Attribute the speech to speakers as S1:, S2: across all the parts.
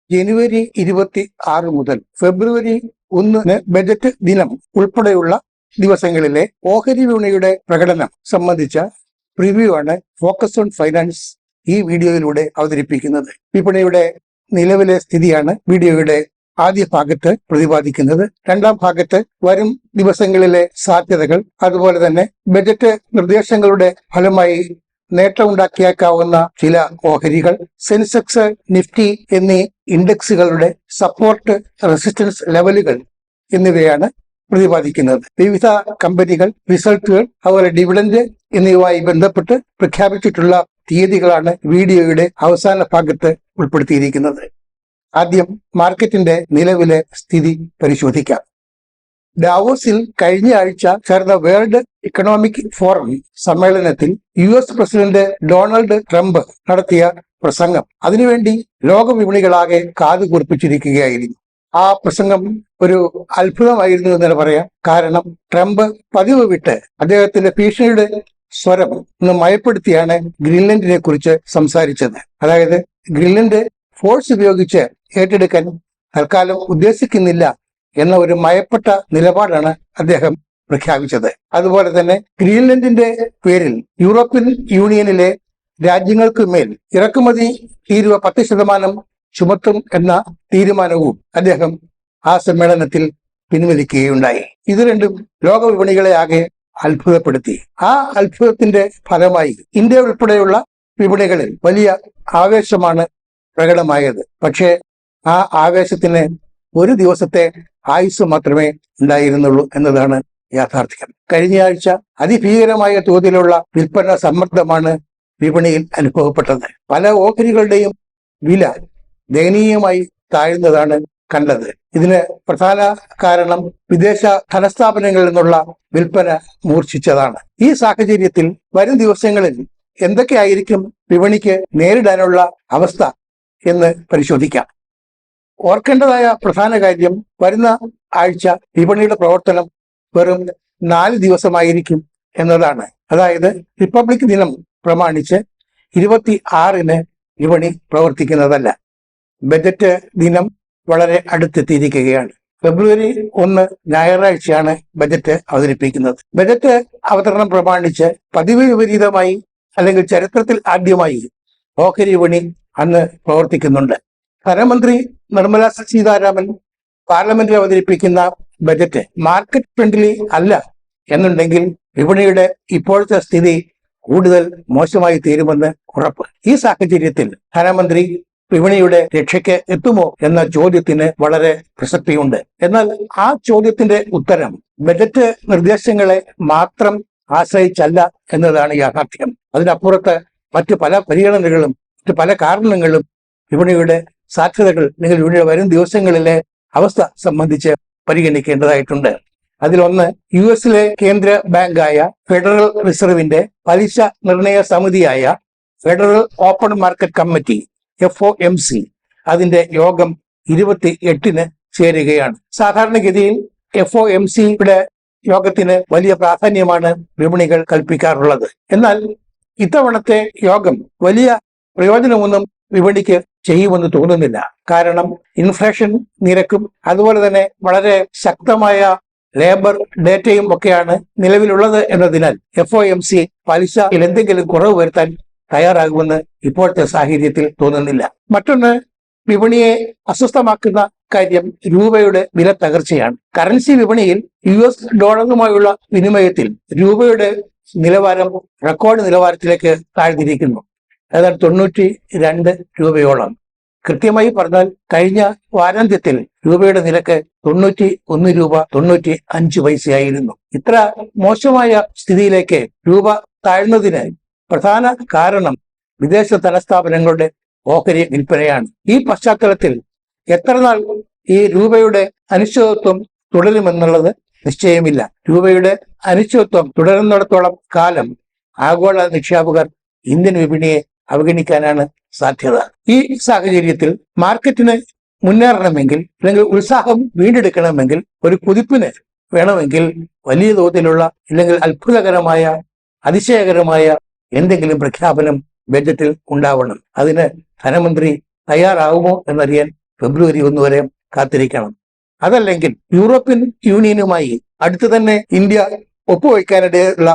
S1: ജനുവരി 26 മുതൽ ഫെബ്രുവരി 1 ബജറ്റ് ദിനം ഉൾപ്പെടെയുള്ള ദിവസങ്ങളിലെ ഓഹരി വിപണിയുടെ പ്രകടനം സംബന്ധിച്ച പ്രിവ്യൂ ആണ് ഫോക്കസ് ഓൺ ഫൈനാൻസ് ഈ വീഡിയോയിലൂടെ അവതരിപ്പിക്കുന്നത്. വിപണിയുടെ നിലവിലെ സ്ഥിതിയാണ് വീഡിയോയുടെ ആദ്യ ഭാഗത്ത് പ്രതിപാദിക്കുന്നത്. രണ്ടാം ഭാഗത്ത് വരും ദിവസങ്ങളിലെ സാധ്യതകൾ, അതുപോലെ തന്നെ ബജറ്റ് നിർദ്ദേശങ്ങളുടെ ഫലമായി നേട്ടമുണ്ടാക്കിയേക്കാവുന്ന ചില ഓഹരികൾ, സെൻസെക്സ്, നിഫ്റ്റി എന്നീ ഇൻഡെക്സുകളുടെ സപ്പോർട്ട്, റെസിസ്റ്റൻസ് ലെവലുകൾ എന്നിവയാണ് പ്രതിപാദിക്കുന്നത്. വിവിധ കമ്പനികൾ, റിസൾട്ടുകൾ, അതുപോലെ ഡിവിഡൻഡ് എന്നിവയുമായി ബന്ധപ്പെട്ട് പ്രഖ്യാപിച്ചിട്ടുള്ള തീയതികളാണ് വീഡിയോയുടെ അവസാന ഭാഗത്ത് ഉൾപ്പെടുത്തിയിരിക്കുന്നത്. ആദ്യം മാർക്കറ്റിന്റെ നിലവിലെ സ്ഥിതി പരിശോധിക്കാം. ഡാവോസിൽ കഴിഞ്ഞ ആഴ്ച ചേർന്ന വേൾഡ് ഇക്കണോമിക് ഫോറം സമ്മേളനത്തിൽ US പ്രസിഡന്റ് ഡൊണാൾഡ് ട്രംപ് നടത്തിയ പ്രസംഗം അതിനുവേണ്ടി ലോക വിപണികളാകെ കാതുകൂർപ്പിച്ചിരിക്കുകയായിരുന്നു. ആ പ്രസംഗം ഒരു അത്ഭുതമായിരുന്നു എന്ന് പറയാം. കാരണം ട്രംപ് പതിവ് വിട്ട് അദ്ദേഹത്തിന്റെ ഭീഷണിയുടെ സ്വരം ഒന്ന് മയപ്പെടുത്തിയാണ് ഗ്രീൻലൻഡിനെ കുറിച്ച് സംസാരിച്ചത്. അതായത് ഗ്രീൻലൻഡ് ഫോഴ്സ് ഉപയോഗിച്ച് ഏറ്റെടുക്കാൻ തൽക്കാലം ഉദ്ദേശിക്കുന്നില്ല എന്ന ഒരു മയപ്പെട്ട നിലപാടാണ് അദ്ദേഹം പ്രഖ്യാപിച്ചത്. അതുപോലെ തന്നെ ഗ്രീൻലൻഡിന്റെ പേരിൽ യൂറോപ്യൻ യൂണിയനിലെ രാജ്യങ്ങൾക്ക് മേൽ ഇറക്കുമതി തീരുവ 10% ചുമത്തും എന്ന തീരുമാനവും അദ്ദേഹം ആ സമ്മേളനത്തിൽ പിൻവലിക്കുകയുണ്ടായി. ഇത് രണ്ടും ലോക വിപണികളെ ആകെ അത്ഭുതപ്പെടുത്തി. ആ അത്ഭുതത്തിന്റെ ഫലമായി ഇന്ത്യ ഉൾപ്പെടെയുള്ള വിപണികളിൽ വലിയ ആവേശമാണ് പ്രകടമായത്. പക്ഷേ ആ ആവേശത്തിന് ഒരു ദിവസത്തെ ആയുസ് മാത്രമേ ഉണ്ടായിരുന്നുള്ളൂ എന്നതാണ് യാഥാർത്ഥ്യം. കഴിഞ്ഞ ആഴ്ച അതിഭീകരമായ തോതിലുള്ള വിൽപ്പന സമ്മർദ്ദമാണ് വിപണിയിൽ അനുഭവപ്പെട്ടത്. പല ഓഹരികളുടെയും വില ദയനീയമായി താഴ്ന്നതാണ് കണ്ടത്. ഇതിന് പ്രധാന കാരണം വിദേശ ധനസ്ഥാപനങ്ങളിൽ നിന്നുള്ള വിൽപ്പന മൂർച്ഛിച്ചതാണ്. ഈ സാഹചര്യത്തിൽ വരും ദിവസങ്ങളിൽ എന്തൊക്കെയായിരിക്കും വിപണിക്ക് നേരിടാനുള്ള അവസ്ഥ എന്ന് പരിശോധിക്കാം. ഓർക്കേണ്ടതായ പ്രധാന കാര്യം, വരുന്ന ആഴ്ച വിപണിയുടെ പ്രവർത്തനം വെറും 4 ദിവസമായിരിക്കും എന്നതാണ്. അതായത് റിപ്പബ്ലിക് ദിനം പ്രമാണിച്ച് 26-ന് വിപണി പ്രവർത്തിക്കുന്നതല്ല. ബജറ്റ് ദിനം വളരെ അടുത്തെത്തിയിരിക്കുകയാണ്. ഫെബ്രുവരി 1 ഞായറാഴ്ചയാണ് ബജറ്റ് അവതരിപ്പിക്കുന്നത്. ബജറ്റ് അവതരണം പ്രമാണിച്ച് പതിവ് വിപരീതമായി അല്ലെങ്കിൽ ചരിത്രത്തിൽ ആദ്യമായി ഓഹരി വിപണി അന്ന് പ്രവർത്തിക്കുന്നുണ്ട്. ധനമന്ത്രി നിർമ്മല സീതാരാമൻ പാർലമെന്റിൽ അവതരിപ്പിക്കുന്ന ബജറ്റ് മാർക്കറ്റ് ഫ്രണ്ട്ലി അല്ല എന്നുണ്ടെങ്കിൽ വിപണിയുടെ ഇപ്പോഴത്തെ സ്ഥിതി കൂടുതൽ മോശമായി തീരുമെന്ന് ഉറപ്പ്. ഈ സാഹചര്യത്തിൽ ധനമന്ത്രി വിപണിയുടെ രക്ഷയ്ക്ക് എത്തുമോ എന്ന ചോദ്യത്തിന് വളരെ പ്രസക്തിയുണ്ട്. എന്നാൽ ആ ചോദ്യത്തിന്റെ ഉത്തരം ബജറ്റ് നിർദ്ദേശങ്ങളെ മാത്രം ആശ്രയിച്ചല്ല എന്നതാണ് യാഥാർത്ഥ്യം. അതിനപ്പുറത്ത് മറ്റു പല പരിഗണനകളും മറ്റു പല കാരണങ്ങളും വിപണിയുടെ സാധ്യതകൾ അല്ലെങ്കിൽ വിപണിയുടെ വരും ദിവസങ്ങളിലെ അവസ്ഥ സംബന്ധിച്ച് പരിഗണിക്കേണ്ടതായിട്ടുണ്ട്. അതിലൊന്ന്, US കേന്ദ്ര ബാങ്കായ ഫെഡറൽ റിസർവിന്റെ പലിശ നിർണയ സമിതിയായ federal open market committee FOMC അതിന്റെ യോഗം 28-ന് ചേരുകയാണ്. സാധാരണഗതിയിൽ FOMCയുടെ യോഗത്തിന് വലിയ പ്രാധാന്യമാണ് വിപണികൾ കൽപ്പിക്കാറുള്ളത്. എന്നാൽ ഇത്തവണത്തെ യോഗം വലിയ പ്രയോജനമൊന്നും വിപണിക്ക് ചെയ്യുമെന്ന് തോന്നുന്നില്ല. കാരണം ഇൻഫ്ലേഷൻ നിരക്കും അതുപോലെ തന്നെ വളരെ ശക്തമായ ലേബർ ഡേറ്റയും ഒക്കെയാണ് നിലവിലുള്ളത് എന്നതിനാൽ FOMC പലിശയിൽ എന്തെങ്കിലും കുറവ് വരുത്താൻ തയ്യാറാകുമെന്ന് ഇപ്പോഴത്തെ സാഹചര്യത്തിൽ തോന്നുന്നില്ല. മറ്റൊന്ന്, വിപണിയെ അസ്വസ്ഥമാക്കുന്ന കാര്യം രൂപയുടെ വില തകർച്ചയാണ്. കറൻസി വിപണിയിൽ US ഡോളറുമായുള്ള വിനിമയത്തിൽ രൂപയുടെ നിലവാരം റെക്കോർഡ് നിലവാരത്തിലേക്ക് താഴ്ന്നിരിക്കുന്നു. ഏതാണ്ട് 92 രൂപയോളം. കൃത്യമായി പറഞ്ഞാൽ കഴിഞ്ഞ വാരാന്ത്യത്തിൽ രൂപയുടെ നിരക്ക് 91 രൂപ 95 പൈസയായിരുന്നു. ഇത്ര മോശമായ സ്ഥിതിയിലേക്ക് രൂപ താഴ്ന്നതിന് പ്രധാന കാരണം വിദേശ ധനസ്ഥാപനങ്ങളുടെ ഓഹരി വിൽപ്പനയാണ്. ഈ പശ്ചാത്തലത്തിൽ എത്ര നാൾ ഈ രൂപയുടെ അനിശ്ചിതത്വം തുടരുമെന്നുള്ളത് നിശ്ചയമില്ല. രൂപയുടെ അനിശ്ചിതത്വം തുടരുന്നിടത്തോളം കാലം ആഗോള നിക്ഷേപകർ ഇന്ത്യൻ വിപണിയെ അവഗണിക്കാനാണ് സാധ്യത. ഈ സാഹചര്യത്തിൽ മാർക്കറ്റിന് മുന്നേറണമെങ്കിൽ അല്ലെങ്കിൽ ഉത്സാഹം വീണ്ടെടുക്കണമെങ്കിൽ ഒരു കുതിപ്പിന് വേണമെങ്കിൽ വലിയ തോതിലുള്ള അല്ലെങ്കിൽ അത്ഭുതകരമായ അതിശയകരമായ എന്തെങ്കിലും പ്രഖ്യാപനം ബജറ്റിൽ ഉണ്ടാവണം. അതിന് ധനമന്ത്രി തയ്യാറാവുമോ എന്നറിയാൻ ഫെബ്രുവരി 1 വരെ കാത്തിരിക്കണം. അതല്ലെങ്കിൽ യൂറോപ്യൻ യൂണിയനുമായി അടുത്ത് തന്നെ ഇന്ത്യ ഒപ്പുവയ്ക്കാനിടയുള്ള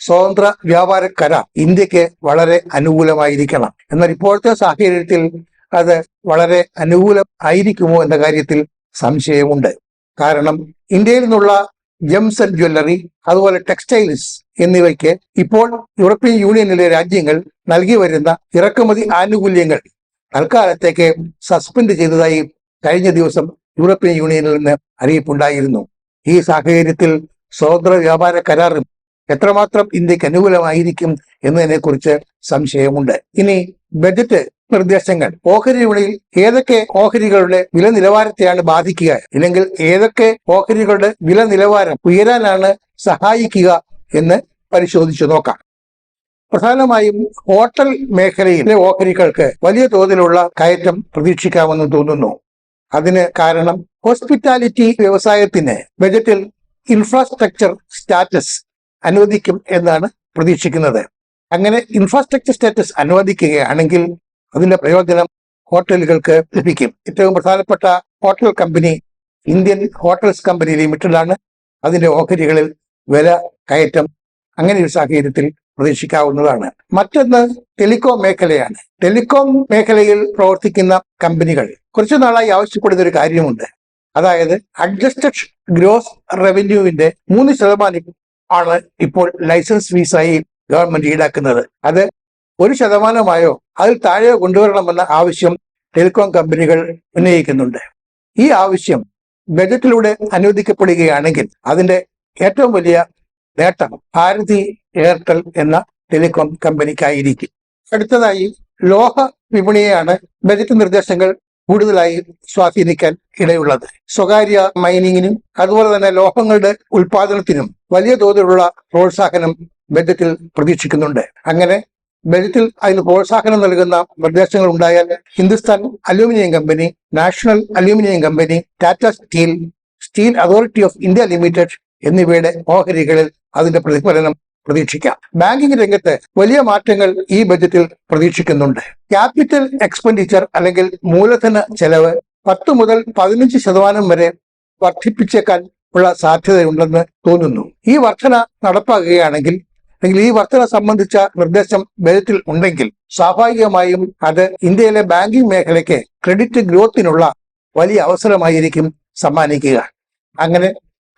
S1: സ്വതന്ത്ര വ്യാപാര കരാർ ഇന്ത്യക്ക് വളരെ അനുകൂലമായിരിക്കണം. എന്നാൽ ഇപ്പോഴത്തെ സാഹചര്യത്തിൽ അത് വളരെ അനുകൂലം ആയിരിക്കുമോ എന്ന കാര്യത്തിൽ സംശയമുണ്ട്. കാരണം ഇന്ത്യയിൽ നിന്നുള്ള ജെംസ് ആൻഡ് ജ്വല്ലറി, അതുപോലെ ടെക്സ്റ്റൈൽസ് എന്നിവയ്ക്ക് ഇപ്പോൾ യൂറോപ്യൻ യൂണിയനിലെ രാജ്യങ്ങൾ നൽകി വരുന്ന ഇറക്കുമതി ആനുകൂല്യങ്ങൾ തൽക്കാലത്തേക്ക് സസ്പെൻഡ് ചെയ്തതായി കഴിഞ്ഞ ദിവസം യൂറോപ്യൻ യൂണിയനിൽ നിന്ന് അറിയിപ്പുണ്ടായിരുന്നു. ഈ സാഹചര്യത്തിൽ സ്വതന്ത്ര വ്യാപാര കരാറും എത്രമാത്രം ഇന്ത്യക്ക് അനുകൂലമായിരിക്കും എന്നതിനെ കുറിച്ച് സംശയമുണ്ട്. ഇനി ബജറ്റ് നിർദ്ദേശങ്ങൾ. ഓഹരി വിപണിയിൽ ഏതൊക്കെ ഓഹരികളുടെ വില നിലവാരത്തെയാണ് ബാധിക്കുക, അല്ലെങ്കിൽ ഏതൊക്കെ ഓഹരികളുടെ വില നിലവാരം ഉയരാനാണ് സഹായിക്കുക എന്ന് പരിശോധിച്ചു നോക്കാം. പ്രധാനമായും ഹോട്ടൽ മേഖലയിലെ ഓഹരികൾക്ക് വലിയ തോതിലുള്ള കയറ്റം പ്രതീക്ഷിക്കാമെന്ന് തോന്നുന്നു. അതിന് കാരണം ഹോസ്പിറ്റാലിറ്റി വ്യവസായത്തിന് ബജറ്റിൽ ഇൻഫ്രാസ്ട്രക്ചർ സ്റ്റാറ്റസ് അനുവദിക്കും എന്നാണ് പ്രതീക്ഷിക്കുന്നത്. അങ്ങനെ ഇൻഫ്രാസ്ട്രക്ചർ സ്റ്റാറ്റസ് അനുവദിക്കുകയാണെങ്കിൽ അതിന്റെ പ്രയോജനം ഹോട്ടലുകൾക്ക് ലഭിക്കും. ഏറ്റവും പ്രധാനപ്പെട്ട hotel company Indian hotels company limited ആണ്. അതിന്റെ ഓഹരികളിൽ വില കയറ്റം അങ്ങനെ ഒരു സാഹചര്യത്തിൽ പ്രതീക്ഷിക്കാവുന്നതാണ്. മറ്റൊന്ന് ടെലികോം മേഖലയാണ്. ടെലികോം മേഖലയിൽ പ്രവർത്തിക്കുന്ന കമ്പനികൾ കുറച്ചു നാളായി ആവശ്യപ്പെടുന്ന ഒരു കാര്യമുണ്ട്. അതായത് അഡ്ജസ്റ്റഡ് ഗ്രോസ് റവന്യൂവിന്റെ 3% ആണ് ഇപ്പോൾ ലൈസൻസ് ഫീസായി ഗവൺമെന്റ് ഈടാക്കുന്നത്. അത് 1%-ആയോ അതിൽ താഴെയോ കൊണ്ടുവരണമെന്ന ആവശ്യം ടെലികോം കമ്പനികൾ ഉന്നയിക്കുന്നുണ്ട്. ഈ ആവശ്യം ബജറ്റിലൂടെ അനുവദിക്കപ്പെടുകയാണെങ്കിൽ അതിന്റെ ഏറ്റവും വലിയ നേട്ടം ഭാരതി എയർടെൽ എന്ന ടെലികോം കമ്പനിക്കായിരിക്കും. അടുത്തതായി ലോഹ വിപണിയെയാണ് ബജറ്റ് നിർദ്ദേശങ്ങൾ കൂടുതലായി സ്വാധീനിക്കാൻ ഇടയുള്ളത്. സ്വകാര്യ മൈനിങ്ങിനും അതുപോലെ തന്നെ ലോഹങ്ങളുടെ ഉൽപാദനത്തിനും വലിയ തോതിലുള്ള പ്രോത്സാഹനം ബജറ്റിൽ പ്രതീക്ഷിക്കുന്നുണ്ട്. അങ്ങനെ ബജറ്റിൽ അതിന് പ്രോത്സാഹനം നൽകുന്ന നിർദ്ദേശങ്ങൾ ഉണ്ടായാൽ Hindustan aluminium company, national aluminium company, Tata steel, steel authority of India limited എന്നിവയുടെ ഓഹരികളിൽ അതിന്റെ പ്രതിഫലനം പ്രതീക്ഷിക്കാം. ബാങ്കിംഗ് രംഗത്ത് വലിയ മാറ്റങ്ങൾ ഈ ബജറ്റിൽ പ്രതീക്ഷിക്കുന്നുണ്ട്. ക്യാപിറ്റൽ എക്സ്പെൻഡിച്ചർ അല്ലെങ്കിൽ മൂലധന ചെലവ് 10 മുതൽ 15% വരെ വർദ്ധിപ്പിച്ചേക്കാൻ ഉള്ള സാധ്യതയുണ്ടെന്ന് തോന്നുന്നു. ഈ വർധന നടപ്പാക്കുകയാണെങ്കിൽ, അല്ലെങ്കിൽ ഈ വർധന സംബന്ധിച്ച നിർദ്ദേശം ബജറ്റിൽ ഉണ്ടെങ്കിൽ സ്വാഭാവികമായും അത് ഇന്ത്യയിലെ ബാങ്കിംഗ് മേഖലയ്ക്ക് ക്രെഡിറ്റ് ഗ്രോത്തിനുള്ള വലിയ അവസരമായിരിക്കും സമ്മാനിക്കുക. അങ്ങനെ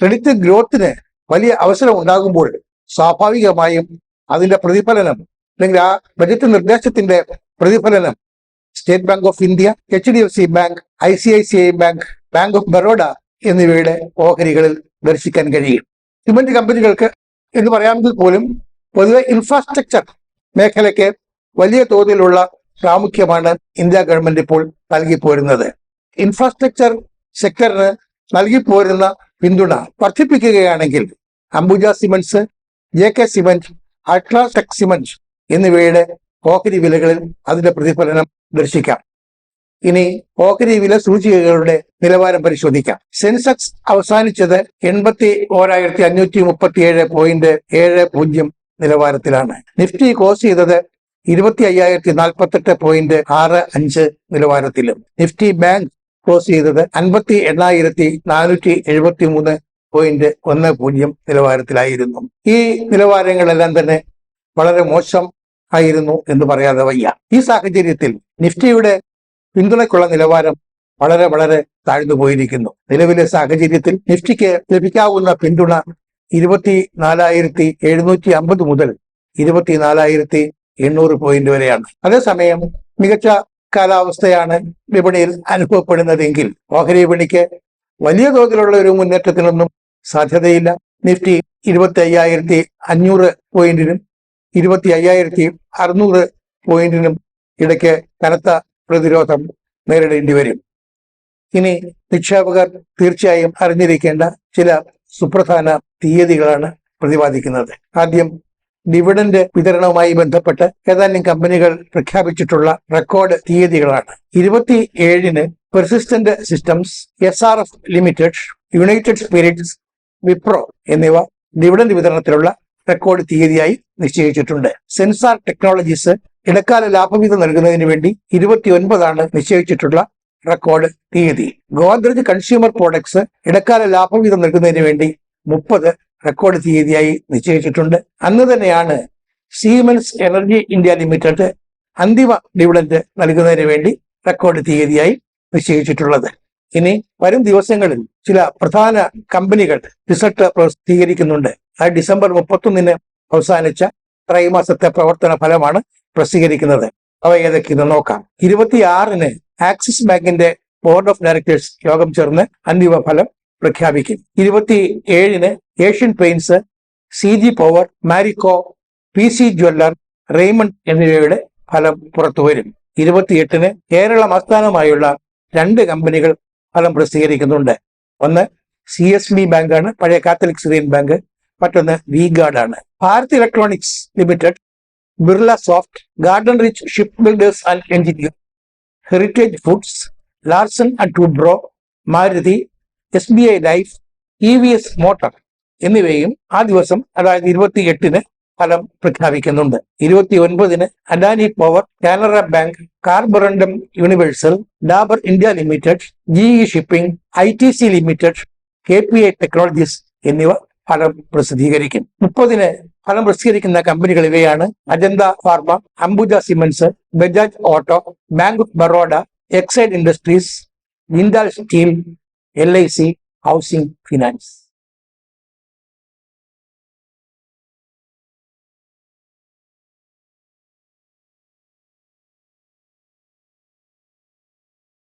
S1: ക്രെഡിറ്റ് ഗ്രോത്തിന് വലിയ അവസരം ഉണ്ടാകുമ്പോൾ സ്വാഭാവികമായും അതിന്റെ പ്രതിഫലനം, അല്ലെങ്കിൽ ആ ബജറ്റ് നിർദ്ദേശത്തിന്റെ പ്രതിഫലനം state bank of India, HDFC bank, ICICI bank, bank of Baroda എന്നിവയുടെ ഓഹരികളിൽ ദർശിക്കാൻ കഴിയും. സിമന്റ് കമ്പനികൾക്ക് എന്ന് പറയാമെങ്കിൽ പോലും പൊതുവെ ഇൻഫ്രാസ്ട്രക്ചർ മേഖലയ്ക്ക് വലിയ തോതിലുള്ള പ്രാമുഖ്യമാണ് ഇന്ത്യ ഗവൺമെന്റ് ഇപ്പോൾ നൽകിപ്പോരുന്നത്. ഇൻഫ്രാസ്ട്രക്ചർ സെക്ടറിന് നൽകിപ്പോരുന്ന പിന്തുണ വർദ്ധിപ്പിക്കുകയാണെങ്കിൽ Ambuja cements, JK cement, UltraTech cement എന്നിവയുടെ ഓഹരി വിലകളിൽ അതിന്റെ പ്രതിഫലനം ദർശിക്കാം. ഇനി ഓഹരി വില സൂചികകളുടെ നിലവാരം പരിശോധിക്കാം. സെൻസെക്സ് അവസാനിച്ചത് 81,537.70 നിലവാരത്തിലാണ്. നിഫ്റ്റി ക്ലോസ് ചെയ്തത് 25,048.65 നിലവാരത്തിലും. നിഫ്റ്റി ബാങ്ക് ക്ലോസ് ചെയ്തത് 58,473.10 നിലവാരത്തിലായിരുന്നു. ഈ നിലവാരങ്ങളെല്ലാം തന്നെ വളരെ മോശം ആയിരുന്നു എന്ന് പറയാതെ വയ്യ. ഈ സാഹചര്യത്തിൽ നിഫ്റ്റിയുടെ പിന്തുണയ്ക്കുള്ള നിലവാരം വളരെ വളരെ താഴ്ന്നു പോയിരിക്കുന്നു. നിലവിലെ സാഹചര്യത്തിൽ നിഫ്റ്റിക്ക് ലഭിക്കാവുന്ന പിന്തുണ 24,750 മുതൽ 24,800 പോയിന്റ് വരെയാണ്. അതേസമയം മികച്ച കാലാവസ്ഥയാണ് വിപണിയിൽ അനുഭവപ്പെടുന്നതെങ്കിൽ ഓഹരി വിപണിക്ക് വലിയ തോതിലുള്ള ഒരു മുന്നേറ്റത്തിനൊന്നും സാധ്യതയില്ല. നിഫ്റ്റി 25,500 പോയിന്റിനും 25,600 പോയിന്റിനും ഇടയ്ക്ക് കനത്ത പ്രതിരോധം നേരിടേണ്ടി വരും. ഇനി നിക്ഷേപകർ തീർച്ചയായും അറിഞ്ഞിരിക്കേണ്ട ചില സുപ്രധാന തീയതികളാണ് പ്രതിപാദിക്കുന്നത്. ആദ്യം ഡിവിഡന്റ് വിതരണവുമായി ബന്ധപ്പെട്ട് ഏതാനും കമ്പനികൾ പ്രഖ്യാപിച്ചിട്ടുള്ള റെക്കോർഡ് തീയതികളാണ്. 27-ന് persistent systems, SRF limited, united spirits, Wipro എന്നിവ ഡിവിഡന്റ് വിതരണത്തിലുള്ള റെക്കോർഡ് തീയതിയായി നിശ്ചയിച്ചിട്ടുണ്ട്. സെൻസാർ ടെക്നോളജീസ് ഇടക്കാല ലാഭവിഹിതം നൽകുന്നതിന് വേണ്ടി 29-ആണ് നിശ്ചയിച്ചിട്ടുള്ള റെക്കോർഡ് തീയതി. ഗോദ്രേജ് കൺസ്യൂമർ പ്രോഡക്ട്സ് ഇടക്കാല ലാഭവിഹിതം നൽകുന്നതിന് വേണ്ടി 30 റെക്കോർഡ് തീയതിയായി നിശ്ചയിച്ചിട്ടുണ്ട്. അന്ന് തന്നെയാണ് സീമെൻസ് എനർജി ഇന്ത്യ ലിമിറ്റഡ് അന്തിമ ഡിവിഡന്റ് നൽകുന്നതിന് വേണ്ടി റെക്കോർഡ് തീയതിയായി നിശ്ചയിച്ചിട്ടുള്ളത്. ഇനി വരും ദിവസങ്ങളിൽ ചില പ്രധാന കമ്പനികൾ റിസൾട്ട് പ്രസിദ്ധീകരിക്കുന്നുണ്ട്. അത് ഡിസംബർ 31 അവസാനിച്ച ത്രൈമാസത്തെ പ്രവർത്തന ഫലമാണ് പ്രസിദ്ധീകരിക്കുന്നത്. അവ ഏതൊക്കെയെന്ന് നോക്കാം. 26 ആക്സിസ് ബാങ്കിന്റെ ബോർഡ് ഓഫ് ഡയറക്ടേഴ്സ് യോഗം ചേർന്ന് അന്തിമ ഫലം പ്രഖ്യാപിക്കും. 27 Asian paints, CG power, Marico, PC jeweller, Raymond എന്നിവയുടെ ഫലം പുറത്തുവരും. 28 കേരളം ആസ്ഥാനമായുള്ള 2 കമ്പനികൾ ഫലം പ്രസിദ്ധീകരിക്കുന്നുണ്ട്. ഒന്ന് CSB ബാങ്കാണ്, പഴയ കാത്തലിക് സിറിയൻ ബാങ്ക്. മറ്റൊന്ന് V-Guard ആണ്. Bharat electronics limited, Birla soft, garden reach shipbuilders and engineer, heritage foods, Larsen and Toubro, Maruti, SBI life, EVS motor എന്നിവയും ആ ദിവസം, അതായത് 28 ഫലം പ്രഖ്യാപിക്കുന്നുണ്ട്. 29 Adani power, Canara bank, Carborundum universal, Dabur India limited, GE shipping, ITC limited, KPI technologies എന്നിവ ഫലം പ്രസിദ്ധീകരിക്കും. 30 ഫലം പ്രസിദ്ധീകരിക്കുന്ന കമ്പനികൾ ഇവയാണ്: Ajanta pharma, Ambuja cements, Bajaj auto, bank of Baroda, Exide industries, Jindal steel, LIC housing finance.